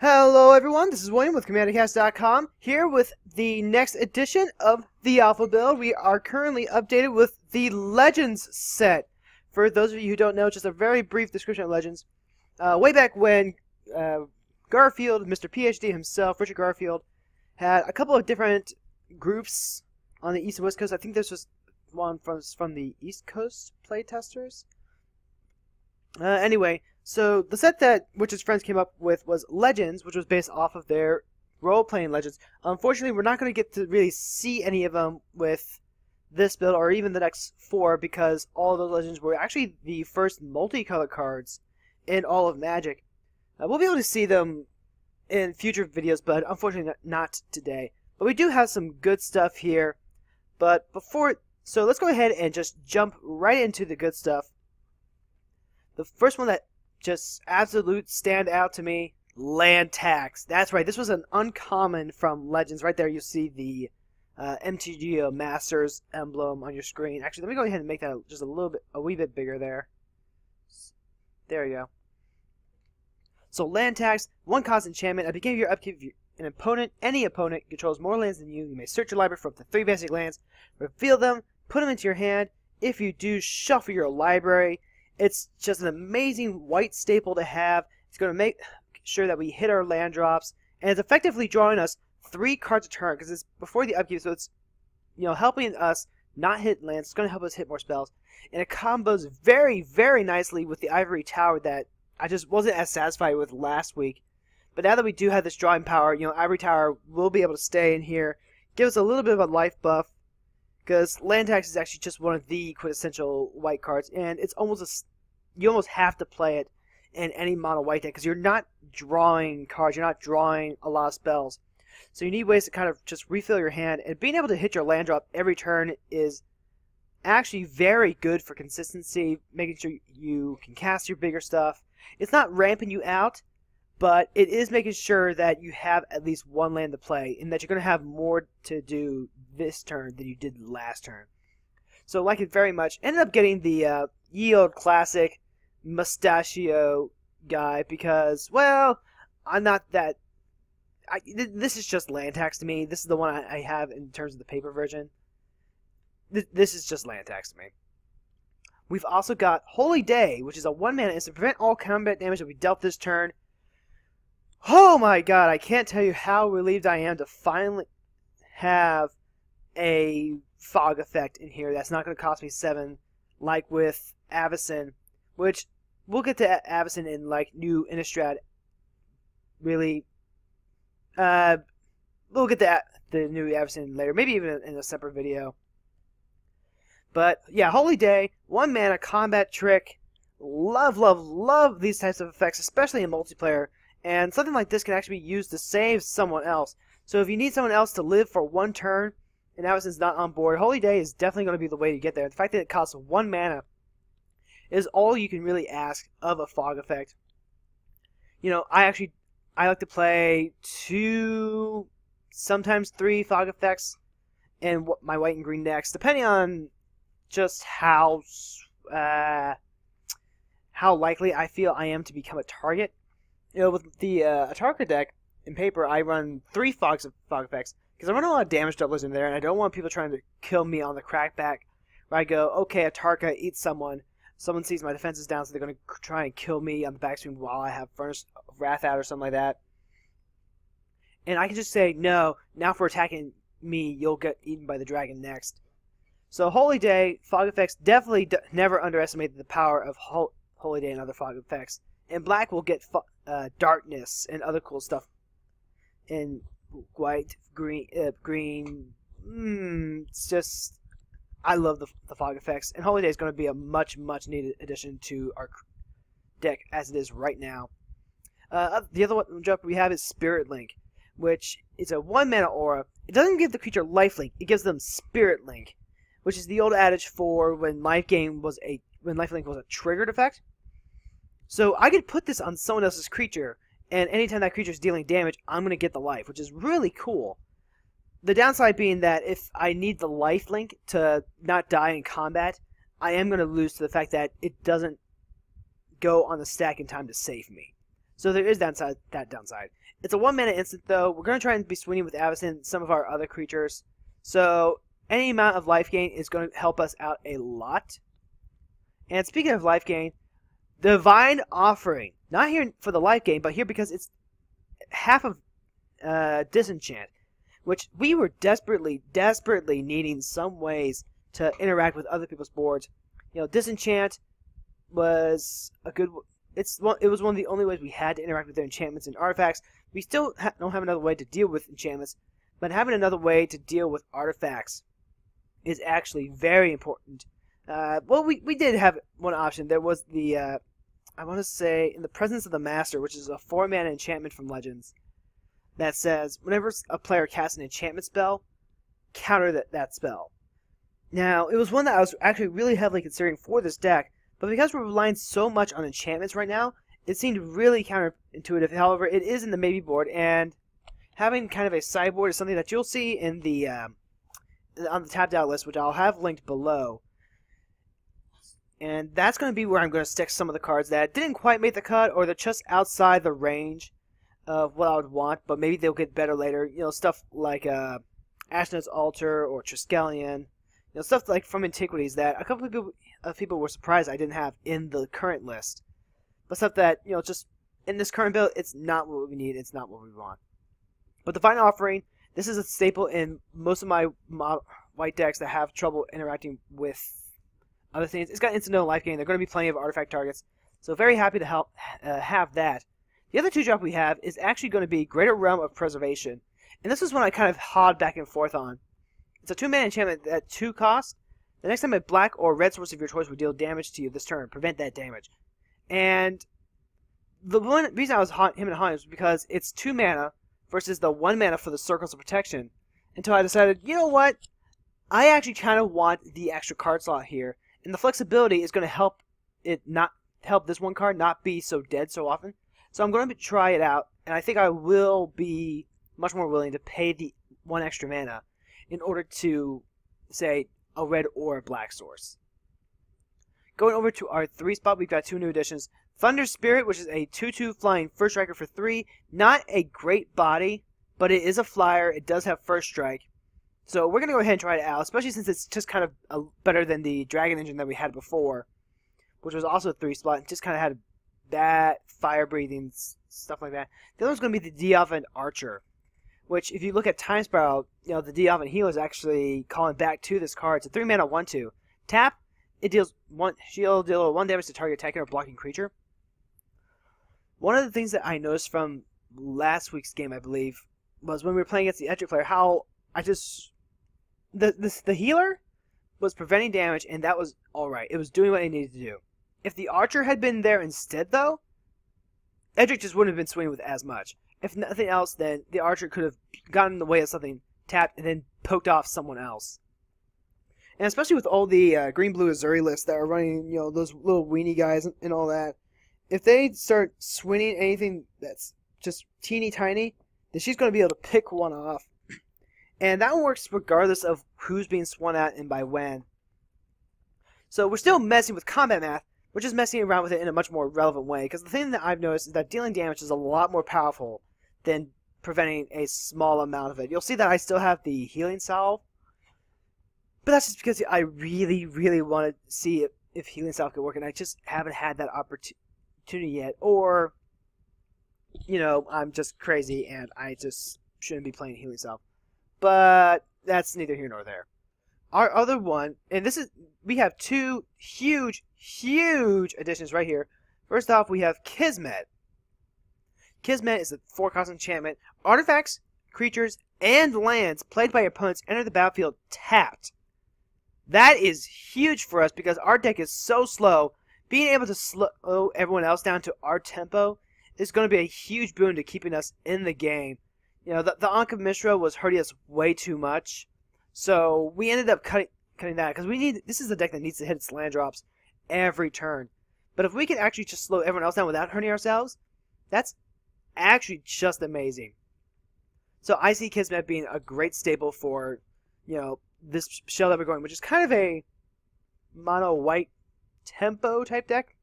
Hello everyone, this is William with CommanderCast.com, here with the next edition of the Alpha build. We are currently updated with the Legends set. For those of you who don't know, just a very brief description of Legends. Way back when Garfield, Mr. PhD himself, Richard Garfield, had a couple of different groups on the East and West Coast. I think this was one from the East Coast playtesters. Anyway, so the set that Richard's friends came up with was Legends, which was based off of their role-playing Legends. Unfortunately, we're not going to get to really see any of them with this build or even the next 4 because all of those Legends were actually the first multicolored cards in all of Magic. We'll be able to see them in future videos, but unfortunately not today. But we do have some good stuff here. But so let's go ahead and just jump right into the good stuff. The first one that just absolute stand out to me, land tax. That's right, this was an uncommon from Legends. Right there you see the MTGO Masters emblem on your screen. Actually, let me go ahead and make that just a wee bit bigger there. There you go. So land tax, 1 cost enchantment. At the beginning of your upkeep, if any opponent controls more lands than you may search your library for up to 3 basic lands, reveal them, put them into your hand. If you do, shuffle your library. It's just an amazing white staple to have. It's going to make sure that we hit our land drops, and it's effectively drawing us 3 cards a turn because it's before the upkeep, so it's helping us not hit lands. It's going to help us hit more spells, and it combos very, very nicely with the Ivory Tower that I just wasn't as satisfied with last week. But now that we do have this drawing power, Ivory Tower will be able to stay in here, give us a little bit of a life buff. Because land tax is actually just one of the quintessential white cards, and it's you almost have to play it in any mono white deck because you're not drawing cards, you're not drawing a lot of spells. So you need ways to kind of just refill your hand, and being able to hit your land drop every turn is actually very good for consistency, making sure you can cast your bigger stuff. It's not ramping you out, but it is making sure that you have at least 1 land to play, and that you're going to have more to do this turn than you did last turn. So I like it very much. Ended up getting the ye old classic mustachio guy because, well, I'm not that... this is just land tax to me. This is the one I have in terms of the paper version. This is just land tax to me. We've also got Holy Day, which is a 1-mana instant. Prevent all combat damage that we dealt this turn. Oh my god, I can't tell you how relieved I am to finally have a fog effect in here that's not going to cost me 7 like with Avacyn, which we'll get to Avacyn in like new Innistrad. Really, we'll get to the new Avacyn later, maybe even in a separate video. But yeah, Holy Day, 1 mana combat trick. Love, love, love these types of effects, especially in multiplayer. And something like this can actually be used to save someone else. So if you need someone else to live for 1 turn, and Avacyn's not on board, Holy Day is definitely going to be the way to get there. The fact that it costs 1 mana is all you can really ask of a fog effect. I like to play 2, sometimes 3 fog effects in my white and green decks, depending on just how likely I feel I am to become a target. With the Atarka deck in paper, I run 3 fog effects because I run a lot of damage doublers in there, and I don't want people trying to kill me on the crackback. Where I go, okay, Atarka eats someone. Someone sees my defense is down, so they're going to try and kill me on the backstream while I have Furnace of Wrath out or something like that. And I can just say, no, now for attacking me, you'll get eaten by the dragon next. So Holy Day, fog effects, definitely never underestimate the power of Holy Day and other fog effects. And black will get darkness and other cool stuff. And white, green, it's just, I love the fog effects. And Holy Day is going to be a much, much needed addition to our deck as it is right now. The other one jump we have is Spirit Link, which is a 1 mana aura. It doesn't give the creature lifelink; it gives them Spirit Link, which is the old adage for when lifelink was a triggered effect. So I could put this on someone else's creature, and anytime that creature is dealing damage, I'm going to get the life, which is really cool. The downside being that if I need the life link to not die in combat, I am going to lose to the fact that it doesn't go on the stack in time to save me. So there is that downside. It's a 1-mana instant, though. We're going to try and be swinging with Avacyn and some of our other creatures. So any amount of life gain is going to help us out a lot. And speaking of life gain, Divine Offering. Not here for the life gain, but here because it's half of Disenchant, which we were desperately needing some ways to interact with other people's boards. Disenchant was a good. It was one of the only ways we had to interact with their enchantments and artifacts. We still don't have another way to deal with enchantments, but having another way to deal with artifacts is actually very important. Well, we did have one option. There was the, I want to say, In the Presence of the Master, which is a 4-mana enchantment from Legends that says, whenever a player casts an enchantment spell, counter that spell. Now, it was one that I was actually really heavily considering for this deck, but because we're relying so much on enchantments right now, it seemed really counterintuitive. However, it is in the maybe board, and having kind of a sideboard is something that you'll see in the on the tapped out list, which I'll have linked below. And that's going to be where I'm going to stick some of the cards that didn't quite make the cut, or they're just outside the range of what I would want, but maybe they'll get better later. Stuff like Ashnod's Altar or Triskelion. Stuff like from Antiquities that a couple of people were surprised I didn't have in the current list. But stuff that, just in this current build, it's not what we need, it's not what we want. But Divine Offering, this is a staple in most of my white decks that have trouble interacting with other things. It's got instant no life gain. There are going to be plenty of artifact targets. So very happy to have that. The other 2-drop we have is actually going to be Greater Realm of Preservation. And this is one I kind of hawed back and forth on. It's a 2-mana enchantment at 2 cost. The next time a black or red source of your choice will deal damage to you this turn, prevent that damage. And the one reason I was him and hawing was because it's 2 mana versus the 1 mana for the Circles of Protection. Until I decided, you know what? I actually kind of want the extra card slot here. And the flexibility is going to help this one card not be so dead so often. So I'm going to try it out, and I think I will be much more willing to pay the 1 extra mana in order to, say, a red or a black source. Going over to our 3 spot, we've got 2 new additions. Thunder Spirit, which is a 2/2 flying first striker for 3. Not a great body, but it is a flyer. It does have first strike. So we're going to go ahead and try it out, especially since it's just kind of better than the Dragon Engine that we had before, which was also a 3 spot and just kind of had that fire breathing stuff like that. The other one's going to be the Dialvin Archer, which if you look at Time Spiral, the Dialvin Healer is actually calling back to this card. It's a 3-mana 1/2. Tap, it deals 1 shield, deal 1 damage to target attacking or blocking creature. One of the things that I noticed from last week's game, I believe, was when we were playing against the Edric player, how the healer was preventing damage, and that was alright. It was doing what it needed to do. If the Archer had been there instead, though, Edric just wouldn't have been swinging with as much. If nothing else, then the Archer could have gotten in the way of something, tapped, and then poked off someone else. And especially with all the green-blue Azuri lists that are running, those little weenie guys and all that, if they start swinging anything that's just teeny tiny, then she's going to be able to pick one off. And that one works regardless of who's being swung at and by when. So we're still messing with combat math. We're just messing around with it in a much more relevant way. Because the thing that I've noticed is that dealing damage is a lot more powerful than preventing a small amount of it. You'll see that I still have the healing salve. But that's just because I really, really want to see if healing salve could work. And I just haven't had that opportunity yet. Or, I'm just crazy and I just shouldn't be playing healing salve. But that's neither here nor there. Our other one, and we have 2 huge additions right here. First off, we have Kismet. Kismet is a 4-cost enchantment. Artifacts, creatures, and lands played by your opponents enter the battlefield tapped. That is huge for us because our deck is so slow. Being able to slow everyone else down to our tempo is going to be a huge boon to keeping us in the game. The Ankh of Mishra was hurting us way too much. So we ended up cutting that because this is a deck that needs to hit its land drops every turn. But if we can actually just slow everyone else down without hurting ourselves, that's actually just amazing. So I see Kismet being a great staple for, this shell that we're going, which is kind of a mono white tempo type deck.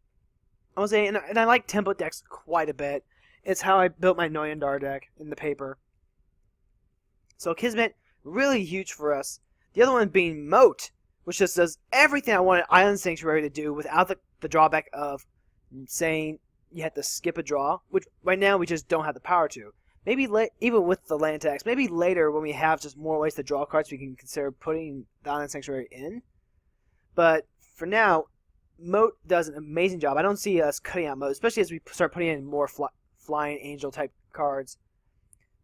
I would say, and I like tempo decks quite a bit. It's how I built my Noyandar deck in the paper. So Kismet, really huge for us. The other one being Moat, which just does everything I wanted Island Sanctuary to do without the drawback of saying you have to skip a draw, which right now we just don't have the power to. Maybe even with the land tax, maybe later when we have just more ways to draw cards, we can consider putting the Island Sanctuary in. But for now, Moat does an amazing job. I don't see us cutting out Moat, especially as we start putting in more Flying Angel type cards.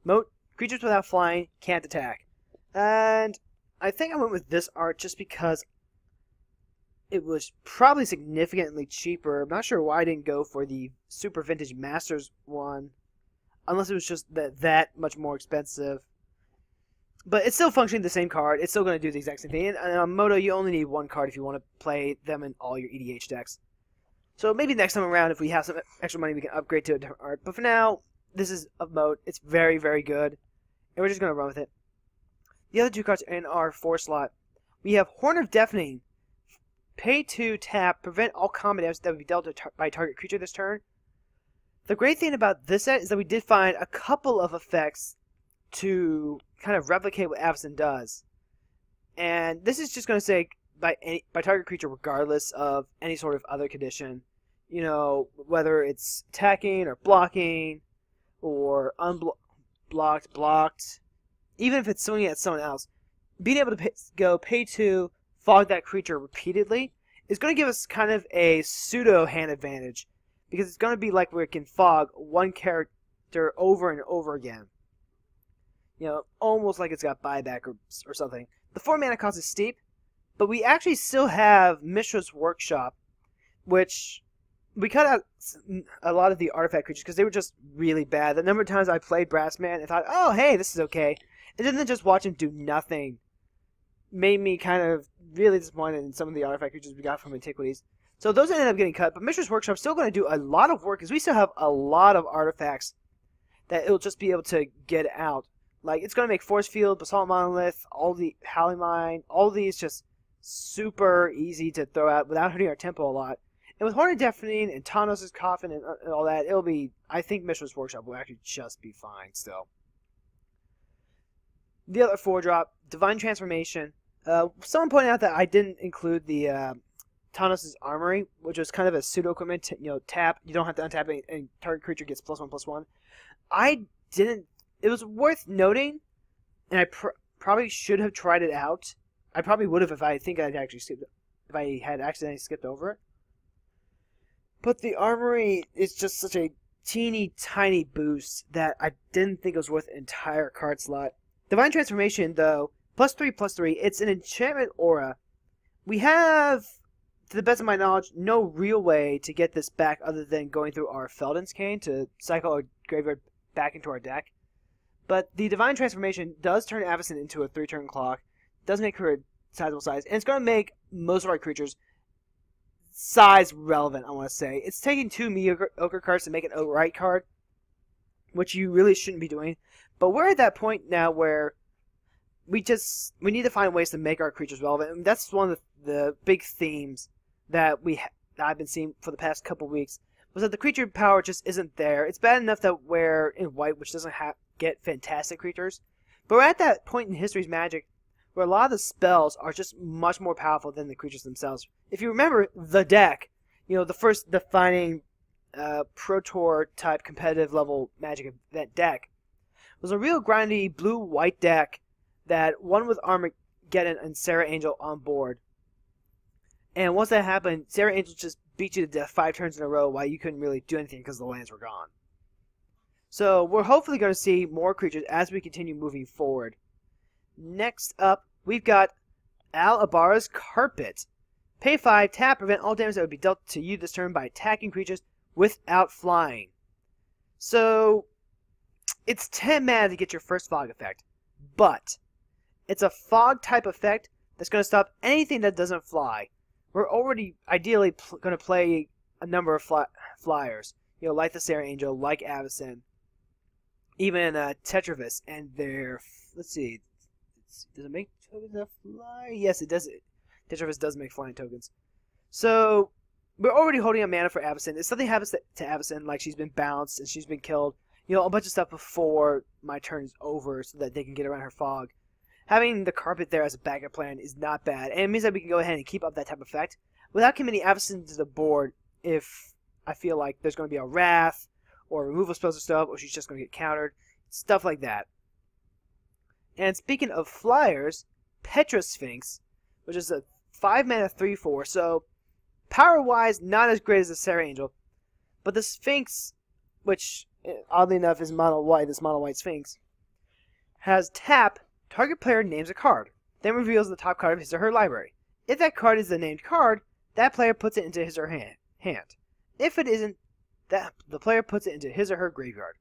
Moat, creatures without flying can't attack. And I think I went with this art just because it was probably significantly cheaper. I'm not sure why I didn't go for the Super Vintage Masters one, unless it was just that much more expensive. But it's still functioning the same card. It's still going to do the exact same thing. And on Moto, you only need one card if you want to play them in all your EDH decks. So maybe next time around, if we have some extra money, we can upgrade to a different art. But for now, this is a Moat. It's very, very good. And we're just going to run with it. The other two cards in our 4 slot, we have Horn of Deafening. Pay 2, tap, prevent all combat damage that would be dealt by a target creature this turn. The great thing about this set is that we did find a couple of effects to kind of replicate what Avacyn does. And this is just going to say by target creature regardless of any sort of other condition. You know, whether it's attacking or blocking or unblocked, blocked. Even if it's swinging at someone else. Being able to go pay 2, fog that creature repeatedly is going to give us kind of a pseudo hand advantage. Because it's going to be like we can fog one character over and over again. You know, almost like it's got buyback or something. The 4 mana cost is steep, but we actually still have Mishra's Workshop, which we cut out a lot of the artifact creatures because they were just really bad. The number of times I played Brassman and thought, oh, hey, this is okay. And then just watch him do nothing made me kind of really disappointed in some of the artifact creatures we got from Antiquities. So those ended up getting cut, but Mishra's Workshop is still going to do a lot of work because we still have a lot of artifacts that it'll just be able to get out. Like, it's going to make Force Field, Basalt Monolith, all the Howling Mine, all these just super easy to throw out without hurting our tempo a lot. And with Horn of Deafening and Tanos' Coffin and all that, it'll be, I think Mishra's Workshop will actually just be fine still. The other 4-drop, Divine Transformation. Someone pointed out that I didn't include the Tanos' Armory, which was kind of a pseudo-equipment, tap, you don't have to untap it, and target creature gets +1/+1. I didn't. It was worth noting, and I probably should have tried it out. I probably would have if I had accidentally skipped over it. But the Armory is just such a teeny tiny boost that I didn't think it was worth an entire card slot. Divine Transformation, though, +3/+3, it's an enchantment aura. We have, to the best of my knowledge, no real way to get this back other than going through our Felden's Cane to cycle our graveyard back into our deck. But the Divine Transformation does turn Avacyn into a 3-turn clock, does make her a sizable size, and it's going to make most of our creatures size relevant, I want to say. It's taking 2 mediocre cards to make an outright card, which you really shouldn't be doing. But we're at that point now where we need to find ways to make our creatures relevant. And that's one of the big themes that I've been seeing for the past couple weeks, was that the creature power just isn't there. It's bad enough that we're in white, which doesn't get fantastic creatures. But we're at that point in history's Magic where a lot of the spells are just much more powerful than the creatures themselves. If you remember the deck, the first defining Pro Tour type competitive level Magic event deck was a real grindy blue-white deck that won with Armageddon and Sarah Angel on board. And once that happened, Sarah Angel just beat you to death 5 turns in a row while you couldn't really do anything because the lands were gone. So we're hopefully going to see more creatures as we continue moving forward. Next up, we've got Al Abara's Carpet. Pay 5, tap, prevent all damage that would be dealt to you this turn by attacking creatures without flying. So, it's 10 mana to get your first fog effect, but it's a fog type effect that's going to stop anything that doesn't fly. We're already ideally going to play a number of flyers, like the Sarah Angel, like Avacyn, even Tetravis, and their, let's see, does it make tokens that fly? Yes, it does. Tetravis does make flying tokens. So, we're already holding up mana for Avacyn. If something happens to Avacyn, like she's been bounced and she's been killed, a bunch of stuff before my turn is over so that they can get around her fog. Having the carpet there as a backup plan is not bad, and it means that we can go ahead and keep up that type of effect without committing Avacyn to the board if I feel like there's going to be a Wrath or removal spells or stuff, or she's just going to get countered, stuff like that. And speaking of flyers, Petra Sphinx, which is a 5-mana 3/4, so power-wise not as great as the Sarah Angel, but the Sphinx, which oddly enough is mono white, this mono white Sphinx, has tap. Target player names a card, then reveals the top card of his or her library. If that card is the named card, that player puts it into his or her hand. If it isn't, the player puts it into his or her graveyard.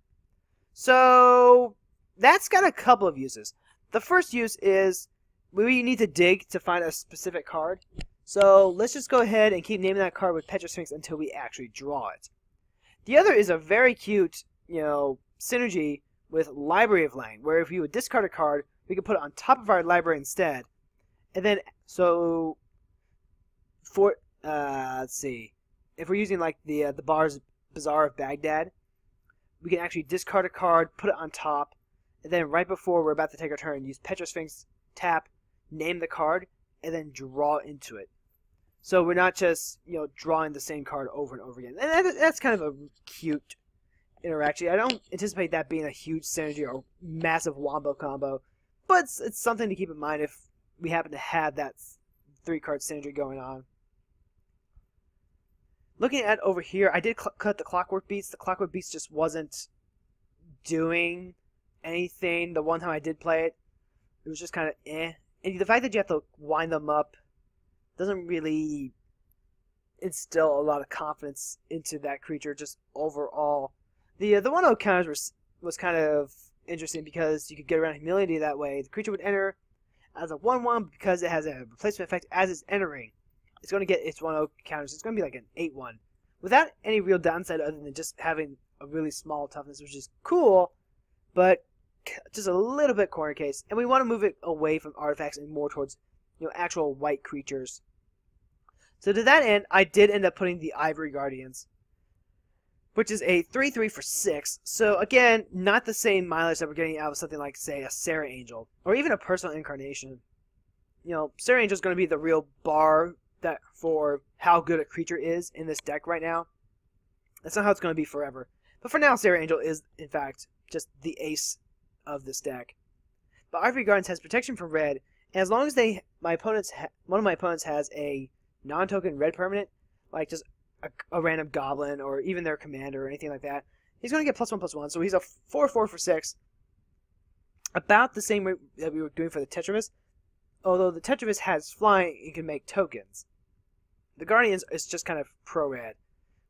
So that's got a couple of uses. The first use is we need to dig to find a specific card. So let's just go ahead and keep naming that card with Petra Sphinx until we actually draw it. The other is a very cute, synergy with Library of Lang, where if you would discard a card, we could put it on top of our library instead. And then, so, for, let's see. If we're using, like, the Bazaar of Baghdad, we can actually discard a card, put it on top, and then right before we're about to take our turn, use Petra Sphinx, tap, name the card, and then draw into it. So we're not just, drawing the same card over and over again. And that's kind of a cute interaction. I don't anticipate that being a huge synergy or massive wombo combo. But it's something to keep in mind if we happen to have that 3-card synergy going on. Looking at over here, I did cut the Clockwork Beats. The Clockwork Beats just wasn't doing anything. The one time I did play it, it was just kind of eh. And the fact that you have to wind them up doesn't really instill a lot of confidence into that creature just overall. The 1/0 counters was kind of interesting because you could get around Humility that way. The creature would enter as a 1/1 because it has a replacement effect as it's entering. It's going to get its 1/0 counters. It's going to be like an 8/1 without any real downside other than just having a really small toughness, which is cool, but just a little bit corner case. And we want to move it away from artifacts and more towards actual white creatures. So to that end, I did end up putting the Ivory Guardians, which is a 3/3 for 6. So again, not the same mileage that we're getting out of something like, say, a Sarah Angel, or even a Personal Incarnation. Sarah Angel is going to be the real bar for how good a creature is in this deck right now. That's not how it's going to be forever. But for now, Sarah Angel is, in fact, just the ace of this deck. But Ivory Guardians has protection from red, and as long as one of my opponents has a non-token red permanent, like just a random goblin or even their commander or anything like that, he's going to get +1/+1. So he's a 4/4 for 6. About the same rate that we were doing for the Tetravis. Although the Tetravis has flying and can make tokens. The Guardians is just kind of pro-red,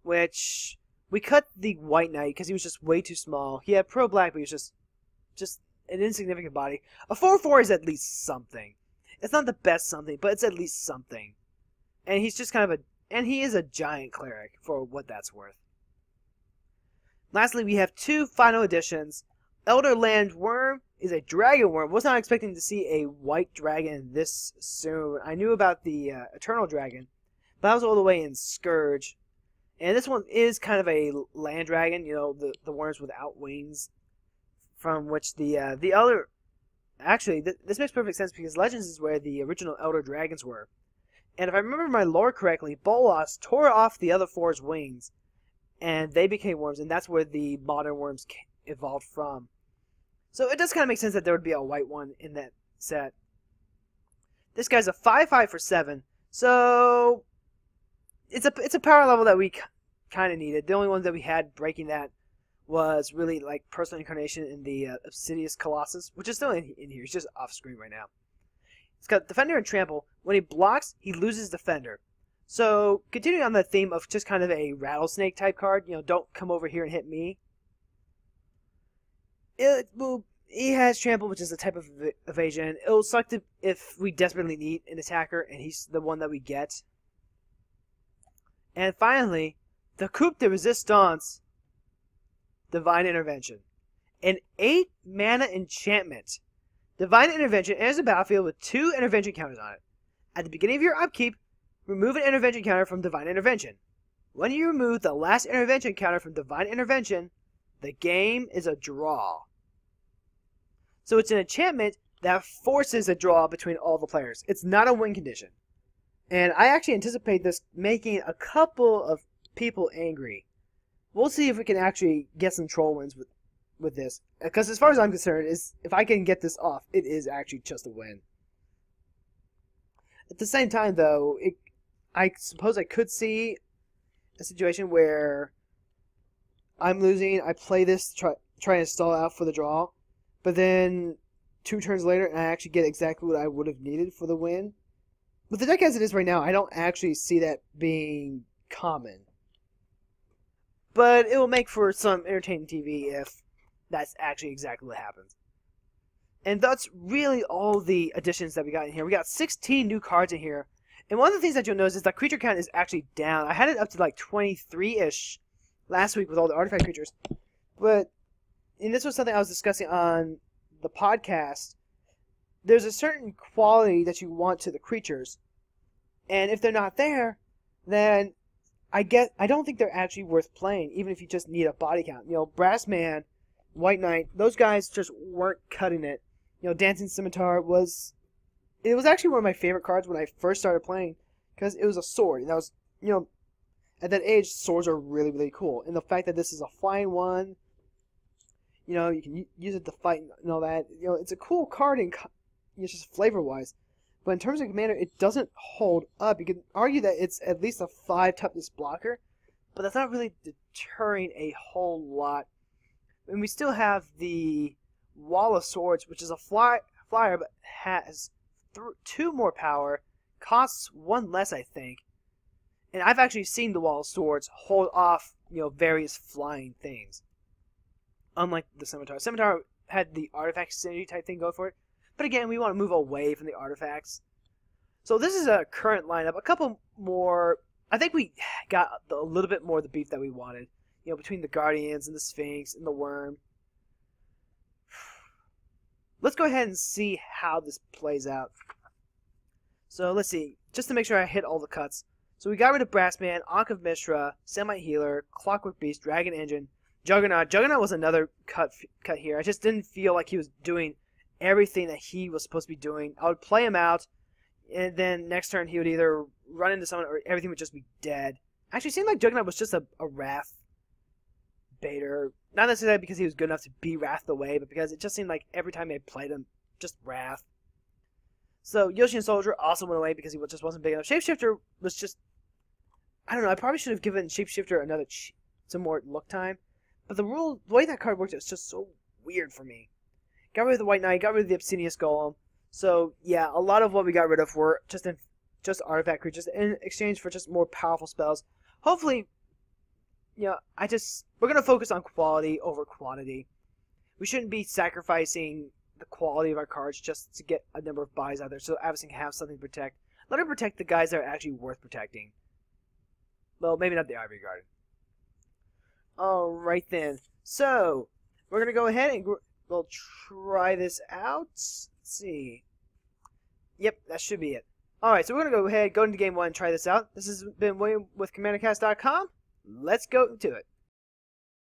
which we cut the White Knight because he was just way too small. He had pro-black, but he was just an insignificant body. A 4/4 is at least something. It's not the best something, but it's at least something. And he's just kind of and he is a giant cleric for what that's worth. Lastly, we have 2 final additions. Elderland Worm is a dragon worm. Was not expecting to see a white dragon this soon. I knew about the Eternal Dragon, but I was all the way in Scourge. And this one is kind of a land dragon, the worms without wings, from which the other... Actually, this makes perfect sense because Legends is where the original Elder Dragons were. And if I remember my lore correctly, Bolas tore off the other 4's wings, and they became worms, and that's where the modern worms evolved from. So it does kind of make sense that there would be a white one in that set. This guy's a 5/5 for 7, so it's a power level that we kind of needed. The only one that we had breaking that was really like Personal Incarnation in the Obsidious Colossus, which is still in here. He's just off screen right now. It's got Defender and Trample. When he blocks, he loses Defender. So, continuing on the theme of just kind of a rattlesnake type card, don't come over here and hit me. He has Trample, which is a type of evasion. It'll suck if we desperately need an attacker, and he's the one that we get. And finally, the Coup de Resistance, Divine Intervention. An 8-mana enchantment. Divine Intervention enters the battlefield with 2 intervention counters on it. At the beginning of your upkeep, remove an intervention counter from Divine Intervention. When you remove the last intervention counter from Divine Intervention, the game is a draw. So it's an enchantment that forces a draw between all the players. It's not a win condition. And I actually anticipate this making a couple of people angry. We'll see if we can actually get some troll wins with this. Because as far as I'm concerned, if I can get this off, it is actually just a win. At the same time, though, I suppose I could see a situation where I'm losing, I play this, try and stall out for the draw, but then 2 turns later, I actually get exactly what I would have needed for the win. With the deck as it is right now, I don't actually see that being common. But it will make for some entertaining TV if that's actually exactly what happens. And that's really all the additions that we got in here. We got 16 new cards in here. And one of the things that you'll notice is that creature count is actually down. I had it up to like 23-ish last week with all the artifact creatures. But, and this was something I was discussing on the podcast, there's a certain quality that you want to the creatures. And if they're not there, then I don't think they're actually worth playing, even if you just need a body count. You know, Brass Man, White Knight, those guys just weren't cutting it. You know, Dancing Scimitar was actually one of my favorite cards when I first started playing, because it was a sword. And that was, you know, at that age, swords are really, really cool. And the fact that this is a flying one, you know, you can use it to fight and all that. You know, it's a cool card in just flavor-wise. But in terms of Commander, it doesn't hold up. You can argue that it's at least a 5 toughness blocker, but that's not really deterring a whole lot. And we still have the Wall of Swords, which is a flyer, but has 2 more power, costs 1 less, I think. And I've actually seen the Wall of Swords hold off, you know, various flying things. Unlike the Scimitar. Scimitar had the artifact synergy type thing go for it. But again, we want to move away from the artifacts. So this is a current lineup. A couple more. I think we got a little bit more of the beef that we wanted. You know, between the Guardians and the Sphinx and the Worm. Let's go ahead and see how this plays out. So let's see. Just to make sure I hit all the cuts. So we got rid of Brassman, Ankh of Mishra, Semi-Healer, Clockwork Beast, Dragon Engine, Juggernaut. Juggernaut was another cut here. I just didn't feel like he was doing everything that he was supposed to be doing. I would play him out, and then next turn he would either run into someone or everything would just be dead. Actually, it seemed like Juggernaut was just a Wrath baiter. Not necessarily because he was good enough to be Wrathed away, but because it just seemed like every time I played him, just Wrath. So Yoshin Soldier also went away because he just wasn't big enough. Shapeshifter was just, I don't know, I probably should have given Shapeshifter some more look time. But the way that card worked, it was just so weird for me. Got rid of the White Knight, got rid of the Obsidious Golem. So, yeah, a lot of what we got rid of were just artifact creatures in exchange for just more powerful spells. Hopefully, you know, we're going to focus on quality over quantity. We shouldn't be sacrificing the quality of our cards just to get a number of buys out there so Avacyn can have something to protect. Let her protect the guys that are actually worth protecting. Well, maybe not the Ivory Garden. Alright then. So, we're going to go ahead and we'll try this out. Let's see. Yep, that should be it. Alright, so we're going to go ahead, go into game 1 and try this out. This has been William with CommanderCast.com. Let's go to it.